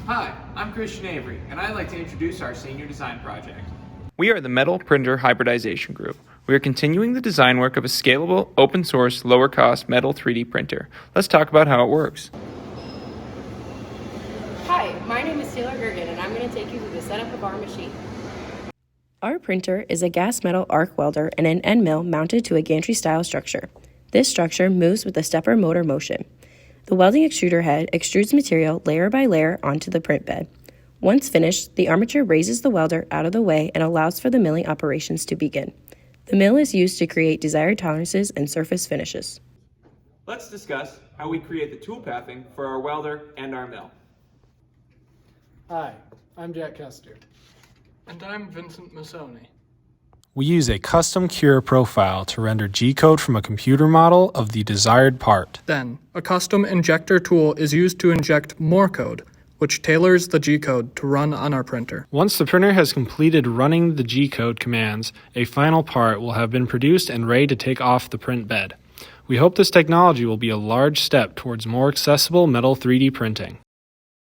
Hi, I'm Christian Avery, and I'd like to introduce our senior design project. We are the Metal Printer Hybridization Group. We are continuing the design work of a scalable, open-source, lower-cost metal 3D printer. Let's talk about how it works. Hi, my name is Tailor Goergen, and I'm going to take you through the setup of our machine. Our printer is a gas metal arc welder and an end mill mounted to a gantry-style structure. This structure moves with a stepper motor motion. The welding extruder head extrudes material layer by layer onto the print bed. Once finished, the armature raises the welder out of the way and allows for the milling operations to begin. The mill is used to create desired tolerances and surface finishes. Let's discuss how we create the tool pathing for our welder and our mill. Hi, I'm Jack Koester. And I'm Vincent Massoni. We use a custom cure profile to render G-code from a computer model of the desired part. Then, a custom injector tool is used to inject more code, which tailors the G-code to run on our printer. Once the printer has completed running the G-code commands, a final part will have been produced and ready to take off the print bed. We hope this technology will be a large step towards more accessible metal 3D printing.